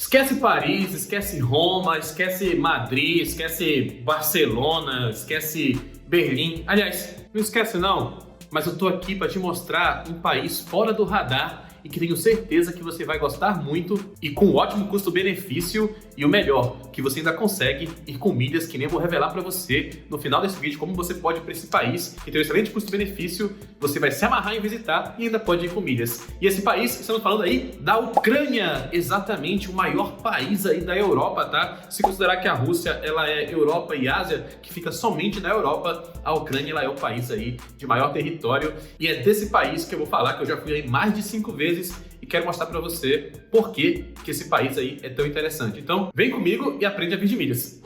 Esquece Paris, esquece Roma, esquece Madrid, esquece Barcelona, esquece Berlim. Aliás, não esquece não, mas eu tô aqui para te mostrar um país fora do radar e que tenho certeza que você vai gostar muito e com ótimo custo-benefício e o melhor, que você ainda consegue ir com milhas que nem eu vou revelar para você no final desse vídeo como você pode ir para esse país que tem um excelente custo-benefício, você vai se amarrar em visitar e ainda pode ir com milhas. E esse país, estamos falando aí da Ucrânia, exatamente o maior país aí da Europa, tá? Se considerar que a Rússia ela é Europa e Ásia, que fica somente na Europa, a Ucrânia ela é o país aí de maior território e é desse país que eu vou falar que eu já fui aí mais de 5 vezes e quero mostrar para você por que esse país aí é tão interessante. Então, vem comigo e aprende a vir de milhas.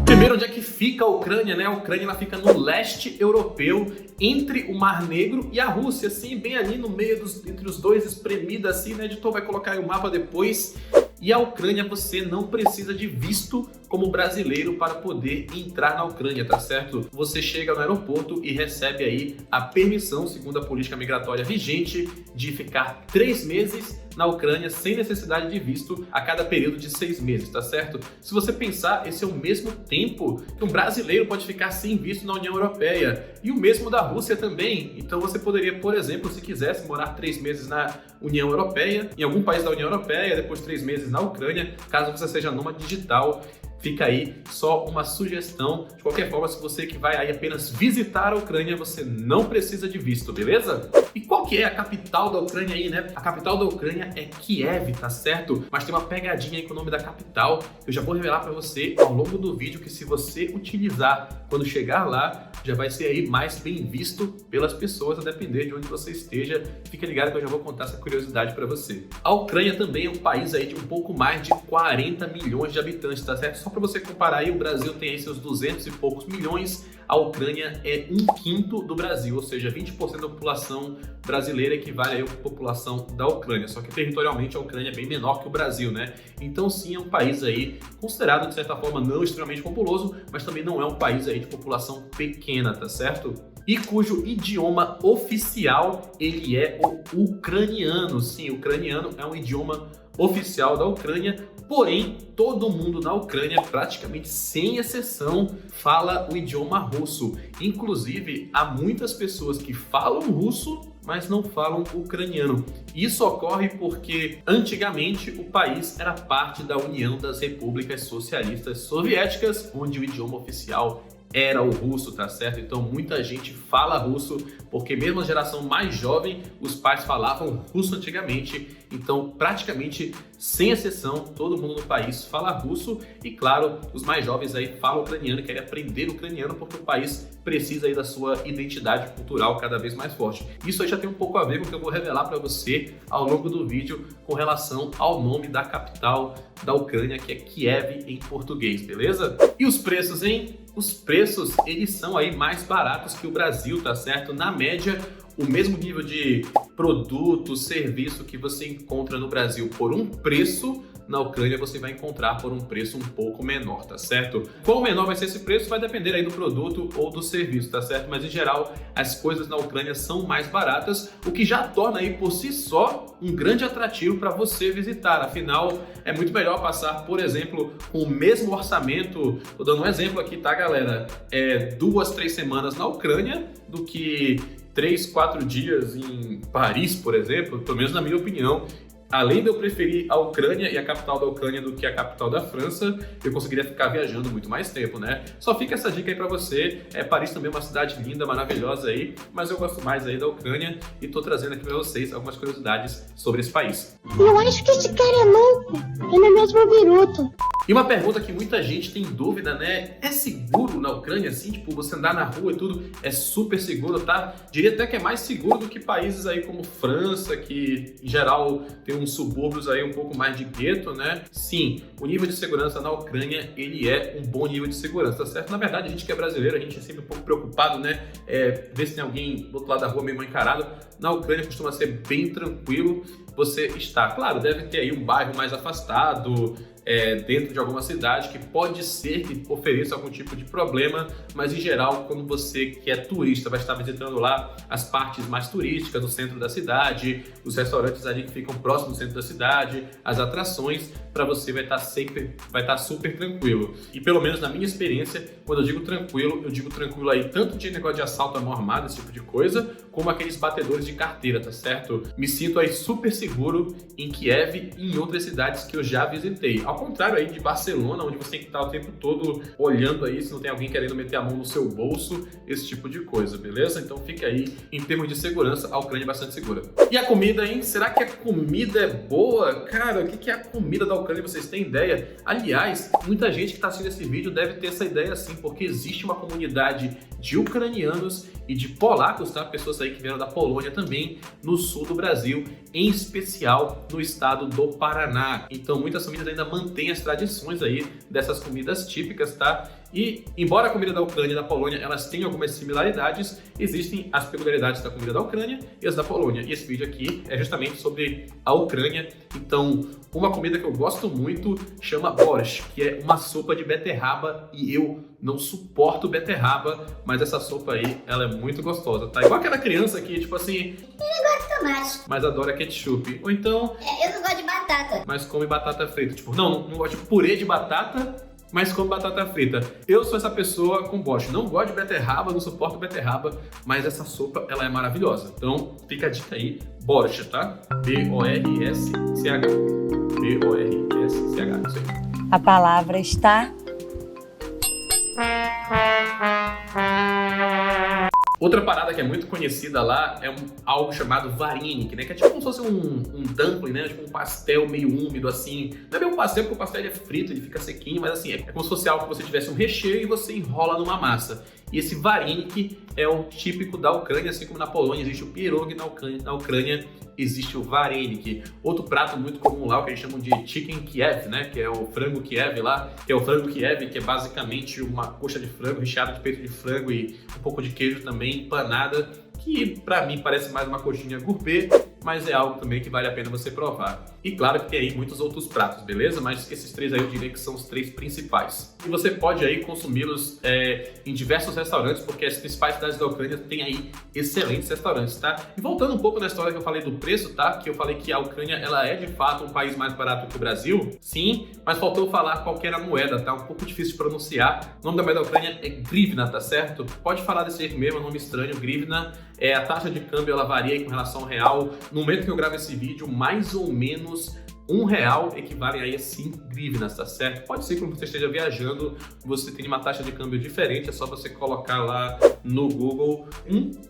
Primeiro, onde é que fica a Ucrânia, né? A Ucrânia ela fica no leste europeu, entre o Mar Negro e a Rússia, assim, bem ali no meio entre os dois, espremida assim, né? O editor vai colocar aí o mapa depois. E a Ucrânia, você não precisa de visto como brasileiro para poder entrar na Ucrânia, tá certo? Você chega no aeroporto e recebe aí a permissão, segundo a política migratória vigente, de ficar 3 meses na Ucrânia sem necessidade de visto a cada período de 6 meses, tá certo? Se você pensar, esse é o mesmo tempo que um brasileiro pode ficar sem visto na União Europeia e o mesmo da Rússia também. Então você poderia, por exemplo, se quisesse morar 3 meses na União Europeia, em algum país da União Europeia, depois 3 meses na Ucrânia, caso você seja nômade digital. Fica aí só uma sugestão. De qualquer forma, se você que vai aí apenas visitar a Ucrânia, você não precisa de visto, beleza? E qual que é a capital da Ucrânia aí, né? A capital da Ucrânia é Kiev, tá certo? Mas tem uma pegadinha aí com o nome da capital. Eu já vou revelar para você ao longo do vídeo que se você utilizar quando chegar lá, já vai ser aí mais bem visto pelas pessoas, a depender de onde você esteja. Fica ligado que eu já vou contar essa curiosidade para você. A Ucrânia também é um país aí de um pouco mais de 40 milhões de habitantes, tá certo? Só para você comparar aí, o Brasil tem aí seus 200 e poucos milhões, a Ucrânia é 1/5 do Brasil, ou seja, 20% da população brasileira equivale aí à população da Ucrânia, só que territorialmente a Ucrânia é bem menor que o Brasil, né? Então sim, é um país aí considerado de certa forma não extremamente populoso, mas também não é um país aí de população pequena, tá certo? E cujo idioma oficial ele é o ucraniano. Sim, o ucraniano é um idioma oficial da Ucrânia, porém todo mundo na Ucrânia, praticamente sem exceção, fala o idioma russo. Inclusive, há muitas pessoas que falam russo, mas não falam ucraniano. Isso ocorre porque antigamente o país era parte da União das Repúblicas Socialistas Soviéticas, onde o idioma oficial era o russo, tá certo? Então muita gente fala russo, porque mesmo a geração mais jovem, os pais falavam russo antigamente, então praticamente, sem exceção, todo mundo no país fala russo e claro, os mais jovens aí falam ucraniano e querem aprender ucraniano porque o país precisa aí da sua identidade cultural cada vez mais forte. Isso aí já tem um pouco a ver com o que eu vou revelar para você ao longo do vídeo com relação ao nome da capital da Ucrânia, que é Kiev em português, beleza? E os preços, hein? Os preços, eles são aí mais baratos que o Brasil, tá certo? Na média, o mesmo nível de produto, serviço que você encontra no Brasil por um preço, na Ucrânia você vai encontrar por um preço um pouco menor, tá certo? Qual menor vai ser esse preço vai depender aí do produto ou do serviço, tá certo? Mas em geral, as coisas na Ucrânia são mais baratas, o que já torna aí por si só um grande atrativo para você visitar. Afinal, é muito melhor passar, por exemplo, com o mesmo orçamento, tô dando um exemplo aqui, tá, galera? 2, 3 semanas na Ucrânia do que 3, 4 dias em Paris, por exemplo, pelo menos na minha opinião. Além de eu preferir a Ucrânia e a capital da Ucrânia do que a capital da França, eu conseguiria ficar viajando muito mais tempo, né? Só fica essa dica aí pra você. Paris também é uma cidade linda, maravilhosa aí, mas eu gosto mais aí da Ucrânia e tô trazendo aqui pra vocês algumas curiosidades sobre esse país. Eu acho que esse cara é louco. Ele é mesmo biruto. E uma pergunta que muita gente tem dúvida, né? É seguro na Ucrânia, assim? Tipo, você andar na rua e tudo é super seguro, tá? Diria até que é mais seguro do que países aí como França, que em geral tem uns subúrbios aí um pouco mais de gueto, né? Sim, o nível de segurança na Ucrânia, ele é um bom nível de segurança, tá certo? Na verdade, a gente que é brasileiro, a gente é sempre um pouco preocupado, né? Ver se tem alguém do outro lado da rua meio mal encarado. Na Ucrânia costuma ser bem tranquilo você está. Claro, deve ter aí um bairro mais afastado, dentro de alguma cidade que pode ser que ofereça algum tipo de problema, mas em geral, quando você que é turista vai estar visitando lá as partes mais turísticas do centro da cidade, os restaurantes ali que ficam próximos do centro da cidade, as atrações, para você vai estar super tranquilo. E pelo menos na minha experiência, quando eu digo tranquilo aí tanto de negócio de assalto à mão armada, esse tipo de coisa, como aqueles batedores de carteira, tá certo? Me sinto aí super seguro em Kiev e em outras cidades que eu já visitei. Ao contrário aí de Barcelona, onde você tem que estar o tempo todo olhando aí se não tem alguém querendo meter a mão no seu bolso, esse tipo de coisa, beleza? Então fica aí, em termos de segurança, a Ucrânia é bastante segura. E a comida, hein? Será que a comida é boa? Cara, o que é a comida da Ucrânia? Vocês têm ideia? Aliás, muita gente que está assistindo esse vídeo deve ter essa ideia sim, porque existe uma comunidade de ucranianos e de polacos, tá? Pessoas aí que vieram da Polônia também, no sul do Brasil, em especial no estado do Paraná. Então muitas famílias ainda mantêm as tradições aí dessas comidas típicas, tá? E embora a comida da Ucrânia e da Polônia elas tenham algumas similaridades, existem as peculiaridades da comida da Ucrânia e as da Polônia. E esse vídeo aqui é justamente sobre a Ucrânia. Então, uma comida que eu gosto muito chama borscht, que é uma sopa de beterraba, e eu não suporto beterraba, mas essa sopa aí, ela é muito gostosa, tá? Igual aquela criança que, tipo assim, Eu não gosto de tomate. mas adora ketchup. Ou então, Eu não gosto de batata. mas come batata frita. Tipo, não gosto de purê de batata, mas come batata frita. Eu sou essa pessoa com borscht. Não gosto de beterraba, não suporto beterraba, mas essa sopa, ela é maravilhosa. Então, fica a dica aí, borscht, tá? B-O-R-S-C-H. B-O-R-S-C-H, isso aí. A palavra está... Outra parada que é muito conhecida lá é algo chamado varenik, né? Que é tipo como se fosse um dumpling, né? Tipo um pastel meio úmido, assim. Não é bem um pastel, porque o pastel ele é frito, ele fica sequinho, mas assim, é como se fosse algo que você tivesse um recheio e você enrola numa massa. E esse varenik é o típico da Ucrânia, assim como na Polônia existe o pierogi, na Ucrânia existe o varenik. Outro prato muito comum lá, o que eles chamam de chicken Kiev, né? Que é o frango Kiev lá, que é o frango Kiev, que é basicamente uma coxa de frango recheada de peito de frango e um pouco de queijo também, empanada, que pra mim parece mais uma coxinha gourmet, mas é algo também que vale a pena você provar. E claro que tem aí muitos outros pratos, beleza? Mas esses três aí eu diria que são os três principais. E você pode aí consumi-los em diversos restaurantes, porque as principais cidades da Ucrânia têm aí excelentes restaurantes, tá? E voltando um pouco na história que eu falei do preço, tá? Que eu falei que a Ucrânia, ela é de fato um país mais barato que o Brasil. Sim, mas faltou falar qual que era a moeda, tá? Um pouco difícil de pronunciar. O nome da moeda da Ucrânia é grivna, tá certo? Pode falar desse jeito mesmo, é um nome estranho, grivna. A taxa de câmbio, ela varia aí com relação ao real. No momento que eu gravo esse vídeo, mais ou menos R$1 equivale aí a 5 grivnas, tá certo? Pode ser que quando você esteja viajando, você tenha uma taxa de câmbio diferente, é só você colocar lá no Google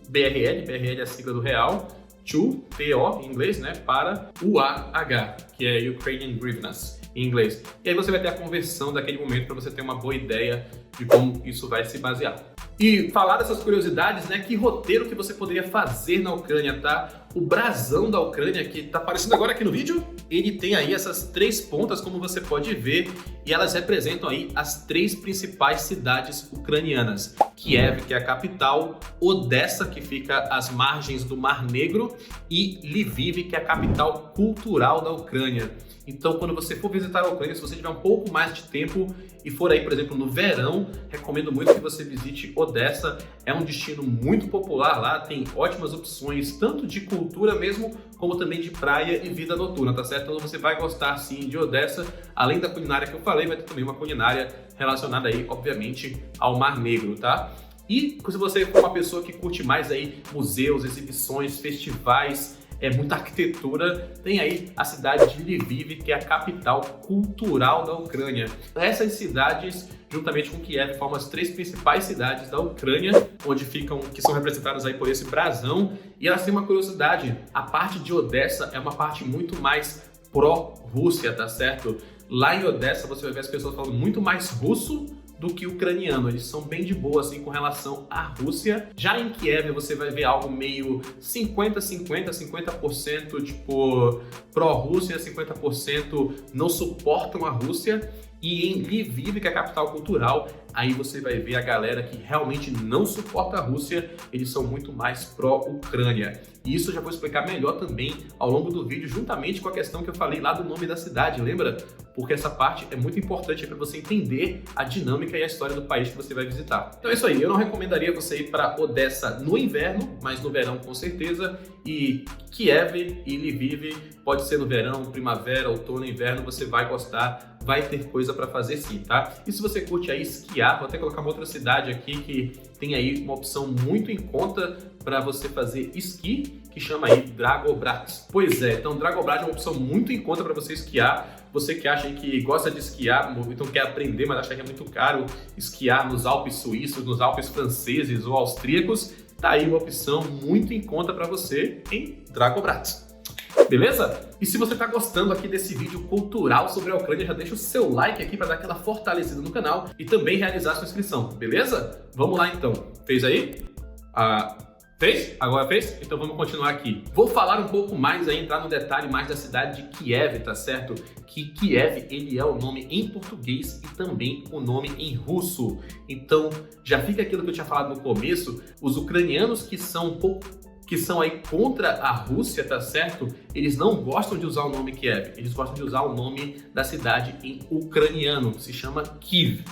BRL é a sigla do real, PO em inglês, né, para UAH, que é Ukrainian Hryvnias em inglês. E aí você vai ter a conversão daquele momento para você ter uma boa ideia de como isso vai se basear. E falar dessas curiosidades, né, que roteiro que você poderia fazer na Ucrânia, tá? O brasão da Ucrânia, que tá aparecendo agora aqui no vídeo, ele tem aí essas três pontas, como você pode ver, e elas representam aí as três principais cidades ucranianas. Kiev, que é a capital, Odessa, que fica às margens do Mar Negro, e Lviv, que é a capital cultural da Ucrânia. Então, quando você for visitar a Ucrânia, se você tiver um pouco mais de tempo e for aí, por exemplo, no verão, recomendo muito que você visite Odessa. É um destino muito popular lá, tem ótimas opções, tanto de cultura mesmo, como também de praia e vida noturna, tá certo? Então você vai gostar sim de Odessa. Além da culinária que eu falei, vai ter também uma culinária relacionada aí, obviamente, ao Mar Negro, tá? E se você for uma pessoa que curte mais aí museus, exibições, festivais, muita arquitetura, tem aí a cidade de Lviv, que é a capital cultural da Ucrânia. Essas cidades, juntamente com Kiev, formam as três principais cidades da Ucrânia, que são representadas aí por esse brasão. E elas têm uma curiosidade, a parte de Odessa é uma parte muito mais pró-Rússia, tá certo? Lá em Odessa você vai ver as pessoas falando muito mais russo do que ucraniano, eles são bem de boa assim com relação à Rússia. Já em Kiev você vai ver algo meio 50% tipo pró-Rússia, 50% não suportam a Rússia. E em Lviv, que é a capital cultural, aí você vai ver a galera que realmente não suporta a Rússia, eles são muito mais pró-Ucrânia. E isso eu já vou explicar melhor também ao longo do vídeo, juntamente com a questão que eu falei lá do nome da cidade, lembra? Porque essa parte é muito importante para você entender a dinâmica e a história do país que você vai visitar. Então é isso aí, eu não recomendaria você ir para Odessa no inverno, mas no verão com certeza, e Kiev e Lviv pode ser no verão, primavera, outono, inverno, você vai gostar, vai ter coisa para fazer sim, tá? E se você curte aí esquiar, vou até colocar uma outra cidade aqui que tem aí uma opção muito em conta para você fazer esqui, que chama aí Dragobrat. Pois é, então Dragobrat é uma opção muito em conta para você esquiar. Você que acha aí que gosta de esquiar, então quer aprender, mas acha que é muito caro esquiar nos Alpes suíços, nos Alpes franceses ou austríacos, tá aí uma opção muito em conta para você em Dragobrat. Beleza? E se você tá gostando aqui desse vídeo cultural sobre a Ucrânia, já deixa o seu like aqui para dar aquela fortalecida no canal e também realizar sua inscrição, beleza? Vamos lá então. Fez aí? Fez? Agora fez? Então vamos continuar aqui. Vou falar um pouco mais aí, entrar no detalhe mais da cidade de Kiev, tá certo? Que Kiev, ele é o nome em português e também o nome em russo. Então, já fica aquilo que eu tinha falado no começo, os ucranianos que são aí contra a Rússia, tá certo? Eles não gostam de usar o nome Kiev, eles gostam de usar o nome da cidade em ucraniano, que se chama Kyiv.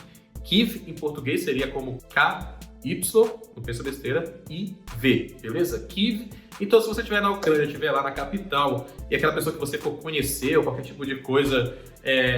Kyiv em português seria como K-Y, não pensa besteira, I-V, beleza? Kyiv. Então, se você estiver na Ucrânia, estiver lá na capital, e aquela pessoa que você for conhecer ou qualquer tipo de coisa,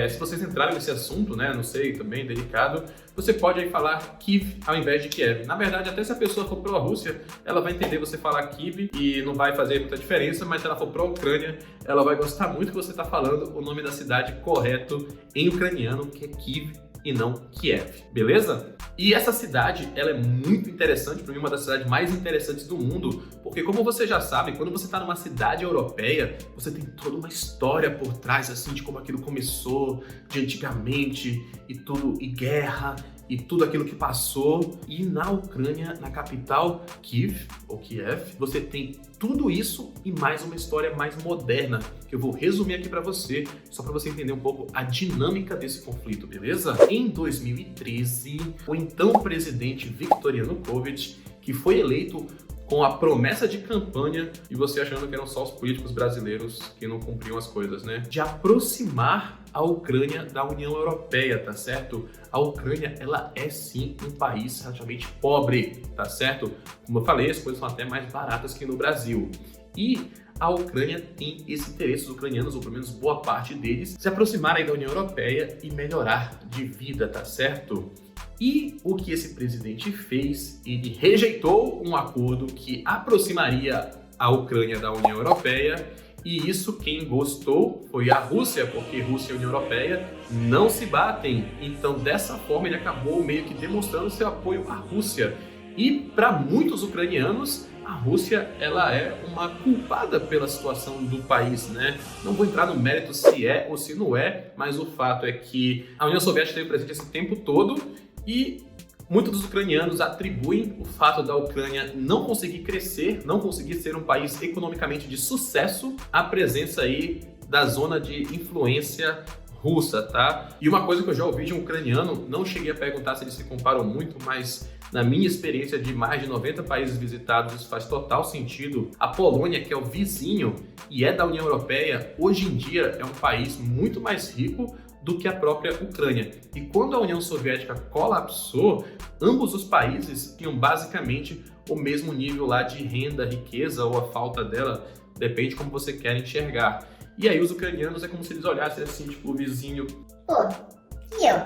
se vocês entrarem nesse assunto, né, não sei, também delicado, você pode aí falar Kyiv ao invés de Kiev. Na verdade, até se a pessoa for pró-Rússia, ela vai entender você falar Kyiv e não vai fazer muita diferença, mas se ela for pró-Ucrânia, ela vai gostar muito que você está falando o nome da cidade correto em ucraniano, que é Kyiv e não Kiev, beleza? E essa cidade, ela é muito interessante, para mim uma das cidades mais interessantes do mundo, porque como você já sabe, quando você está numa cidade europeia, você tem toda uma história por trás, assim, de como aquilo começou, de antigamente, e tudo, e guerra, e tudo aquilo que passou. E na Ucrânia, na capital, Kyiv, ou Kiev, você tem tudo isso e mais uma história mais moderna, que eu vou resumir aqui para você, só para você entender um pouco a dinâmica desse conflito, beleza? Em 2013, o então presidente Viktor Yanukovych, que foi eleito com a promessa de campanha, e você achando que eram só os políticos brasileiros que não cumpriam as coisas, né? De aproximar a Ucrânia da União Europeia, tá certo? A Ucrânia, ela é sim um país relativamente pobre, tá certo? Como eu falei, as coisas são até mais baratas que no Brasil. E a Ucrânia tem esse interesse, os ucranianos, ou pelo menos boa parte deles, se aproximarem da União Europeia e melhorar de vida, tá certo? E o que esse presidente fez, ele rejeitou um acordo que aproximaria a Ucrânia da União Europeia, e isso quem gostou foi a Rússia, porque Rússia e União Europeia não se batem. Então, dessa forma, ele acabou meio que demonstrando seu apoio à Rússia. E para muitos ucranianos, a Rússia, ela é uma culpada pela situação do país, né? Não vou entrar no mérito se é ou se não é, mas o fato é que a União Soviética esteve presente esse tempo todo e muitos dos ucranianos atribuem o fato da Ucrânia não conseguir crescer, não conseguir ser um país economicamente de sucesso, à presença aí da zona de influência russa, tá? E uma coisa que eu já ouvi de um ucraniano, não cheguei a perguntar se eles se comparam muito, mas na minha experiência de mais de 90 países visitados, isso faz total sentido. A Polônia, que é o vizinho e é da União Europeia, hoje em dia é um país muito mais rico do que a própria Ucrânia. E quando a União Soviética colapsou, ambos os países tinham basicamente o mesmo nível lá de renda, riqueza ou a falta dela, depende como você quer enxergar. E aí os ucranianos é como se eles olhassem assim, tipo, o vizinho. Pô, e eu?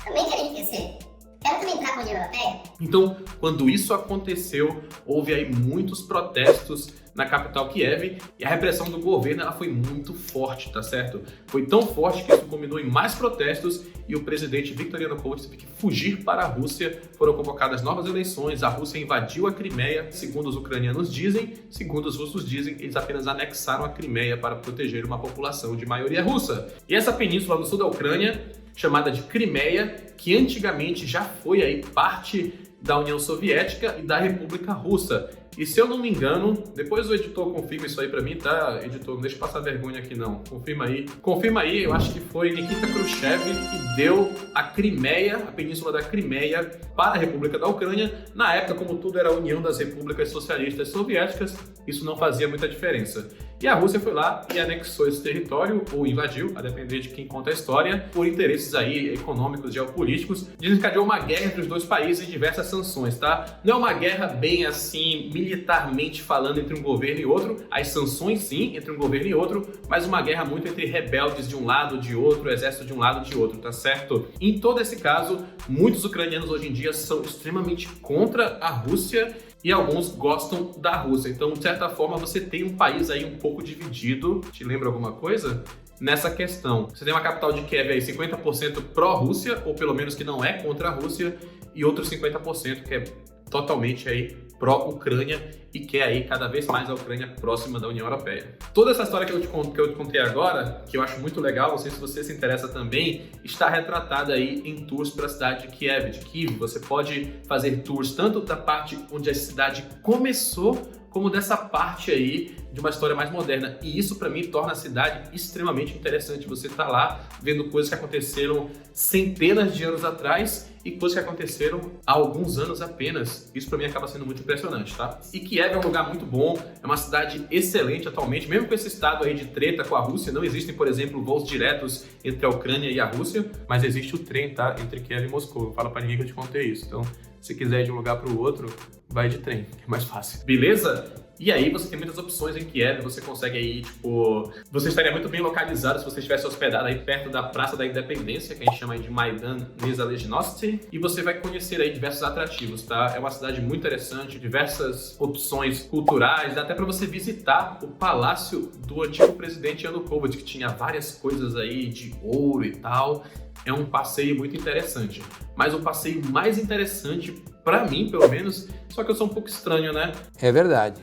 Também quero enriquecer. Quero também entrar com a União Europeia. Então, quando isso aconteceu, houve aí muitos protestos na capital Kiev e a repressão do governo ela foi muito forte, tá certo? Foi tão forte que isso culminou em mais protestos e o presidente Viktor Yanukovych teve que fugir para a Rússia. Foram convocadas novas eleições, a Rússia invadiu a Crimeia, segundo os ucranianos dizem, segundo os russos dizem, eles apenas anexaram a Crimeia para proteger uma população de maioria russa. E essa península no sul da Ucrânia, chamada de Crimeia, que antigamente já foi aí parte da União Soviética e da República Russa. E se eu não me engano, depois o editor confirma isso aí pra mim, tá? Editor, não deixa passar vergonha aqui não. Confirma aí. Confirma aí, eu acho que foi Nikita Khrushchev que deu a Crimeia, a Península da Crimeia, para a República da Ucrânia. Na época, como tudo era a União das Repúblicas Socialistas Soviéticas, isso não fazia muita diferença. E a Rússia foi lá e anexou esse território, ou invadiu, a depender de quem conta a história, por interesses aí econômicos, geopolíticos, desencadeou uma guerra entre os dois países e diversas sanções, tá? Não é uma guerra bem assim, militarmente falando, entre um governo e outro, as sanções sim, entre um governo e outro, mas uma guerra muito entre rebeldes de um lado, de outro, exército de um lado, de outro, tá certo? Em todo esse caso, muitos ucranianos hoje em dia são extremamente contra a Rússia, e alguns gostam da Rússia. Então, de certa forma, você tem um país aí um pouco dividido. Te lembra alguma coisa? Nessa questão. Você tem uma capital de Kiev aí 50% pró-Rússia, ou pelo menos que não é contra a Rússia, e outros 50% que é totalmente aí pró-Ucrânia e quer aí cada vez mais a Ucrânia próxima da União Europeia. Toda essa história que eu te contei agora, que eu acho muito legal, não sei se você se interessa também, está retratada aí em tours para a cidade de Kiev. Você pode fazer tours tanto da parte onde a cidade começou, como dessa parte aí de uma história mais moderna. E isso, para mim, torna a cidade extremamente interessante. Você tá lá vendo coisas que aconteceram centenas de anos atrás e coisas que aconteceram há alguns anos apenas. Isso, para mim, acaba sendo muito impressionante, tá? E Kiev é um lugar muito bom, é uma cidade excelente atualmente, mesmo com esse estado aí de treta com a Rússia. Não existem, por exemplo, voos diretos entre a Ucrânia e a Rússia, mas existe o trem, tá? Entre Kiev e Moscou. Não fala para ninguém que eu te contei isso. Então, se quiser ir de um lugar para o outro, vai de trem, que é mais fácil. Beleza? E aí você tem muitas opções em Kiev, você consegue aí, tipo... Você estaria muito bem localizado se você estivesse hospedado aí perto da Praça da Independência, que a gente chama aí de Maidan Nezalezhnosti, e você vai conhecer aí diversos atrativos, tá? É uma cidade muito interessante, diversas opções culturais, dá até para você visitar o palácio do antigo presidente Yanukovych, que tinha várias coisas aí de ouro e tal. É um passeio muito interessante. Mas o passeio mais interessante, pra mim, pelo menos, só que eu sou um pouco estranho, né? É verdade.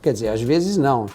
Quer dizer, às vezes não.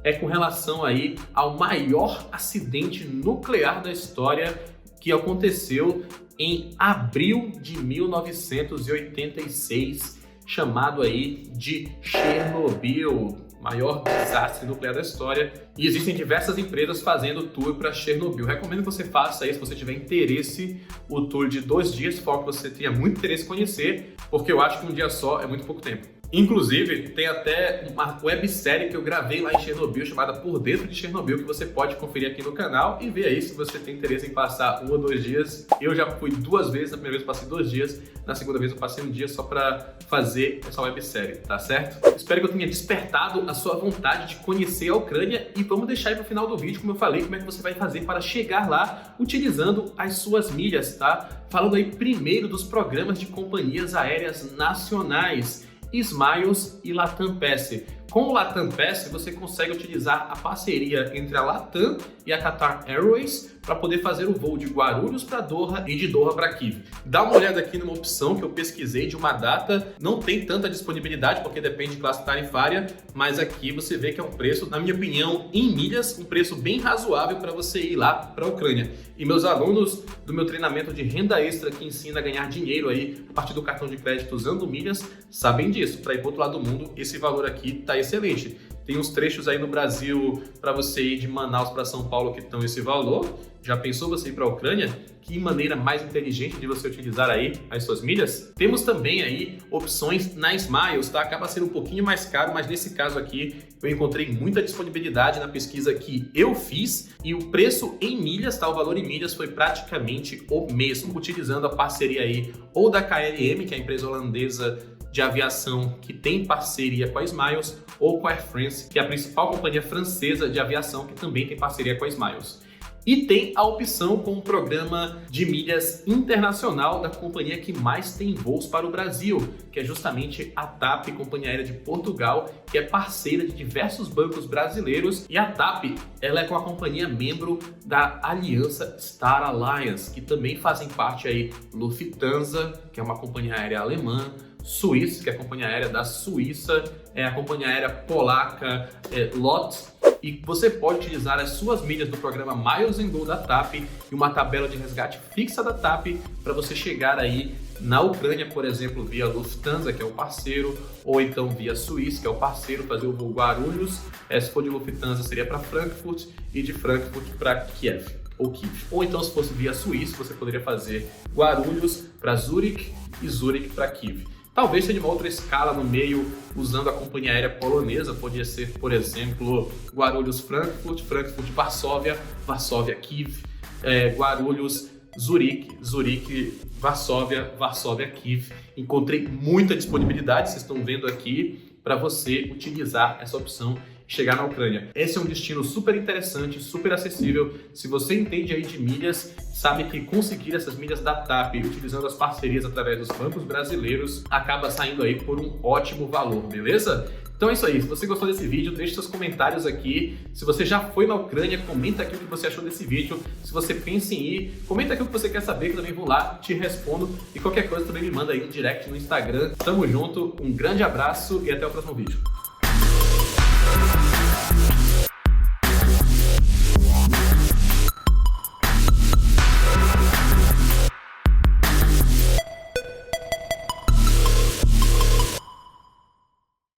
É com relação aí ao maior acidente nuclear da história que aconteceu em abril de 1986, chamado aí de Chernobyl. Maior desastre nuclear da história, e existem diversas empresas fazendo tour para Chernobyl. Recomendo que você faça isso se você tiver interesse, o tour de 2 dias, foco que você tenha muito interesse em conhecer, porque eu acho que um dia só é muito pouco tempo. Inclusive, tem até uma websérie que eu gravei lá em Chernobyl, chamada Por Dentro de Chernobyl, que você pode conferir aqui no canal e ver aí se você tem interesse em passar 1 ou 2 dias. Eu já fui 2 vezes, na primeira vez eu passei 2 dias, na segunda vez eu passei 1 dia só para fazer essa websérie, tá certo? Espero que eu tenha despertado a sua vontade de conhecer a Ucrânia e vamos deixar aí pro final do vídeo, como eu falei, como é que você vai fazer para chegar lá utilizando as suas milhas, tá? Falando aí primeiro dos programas de companhias aéreas nacionais, Smiles e Latam Pass. Com o Latam Pass, você consegue utilizar a parceria entre a Latam e a Qatar Airways para poder fazer o voo de Guarulhos para Doha e de Doha para Kyiv. Dá uma olhada aqui numa opção que eu pesquisei de uma data, não tem tanta disponibilidade porque depende de classe tarifária, mas aqui você vê que é um preço, na minha opinião, em milhas, um preço bem razoável para você ir lá para a Ucrânia. E meus alunos do meu treinamento de renda extra que ensina a ganhar dinheiro aí a partir do cartão de crédito usando milhas, sabem disso. Para ir para o outro lado do mundo, esse valor aqui está excelente. Tem uns trechos aí no Brasil para você ir de Manaus para São Paulo que estão esse valor. Já pensou você ir para a Ucrânia? Que maneira mais inteligente de você utilizar aí as suas milhas? Temos também aí opções na Smiles, tá? Acaba sendo um pouquinho mais caro, mas nesse caso aqui eu encontrei muita disponibilidade na pesquisa que eu fiz e o preço em milhas, tá? O valor em milhas foi praticamente o mesmo, utilizando a parceria aí ou da KLM, que é a empresa holandesa de aviação que tem parceria com a Smiles, ou com a Air France, que é a principal companhia francesa de aviação que também tem parceria com a Smiles. E tem a opção com o programa de milhas internacional da companhia que mais tem voos para o Brasil, que é justamente a TAP, Companhia Aérea de Portugal, que é parceira de diversos bancos brasileiros. E a TAP, ela é com a companhia membro da aliança Star Alliance, que também fazem parte aí Lufthansa, que é uma companhia aérea alemã, Swiss, que é a companhia aérea da Suíça, é a companhia aérea polaca LOT, e você pode utilizar as suas milhas do programa Miles & Go da TAP e uma tabela de resgate fixa da TAP para você chegar aí na Ucrânia, por exemplo, via Lufthansa, que é o parceiro, ou então via Suíça, que é o parceiro, fazer o voo Guarulhos. Se for de Lufthansa, seria para Frankfurt, e de Frankfurt para Kiev. Ou então, se fosse via Suíça, você poderia fazer Guarulhos para Zurique e Zurique para Kiev. Talvez tenha uma outra escala no meio, usando a companhia aérea polonesa, podia ser, por exemplo, Guarulhos-Frankfurt, Frankfurt-Varsóvia, Varsóvia-Kiev, Guarulhos-Zurique, Zurique-Varsóvia, Varsóvia-Kiev. Encontrei muita disponibilidade, vocês estão vendo aqui, para você utilizar essa opção e chegar na Ucrânia. Esse é um destino super interessante, super acessível. Se você entende aí de milhas, sabe que conseguir essas milhas da TAP utilizando as parcerias através dos bancos brasileiros acaba saindo aí por um ótimo valor, beleza? Então é isso aí, se você gostou desse vídeo, deixe seus comentários aqui. Se você já foi na Ucrânia, comenta aqui o que você achou desse vídeo. Se você pensa em ir, comenta aqui o que você quer saber, que eu também vou lá, te respondo. E qualquer coisa também me manda aí no direct no Instagram. Tamo junto, um grande abraço e até o próximo vídeo.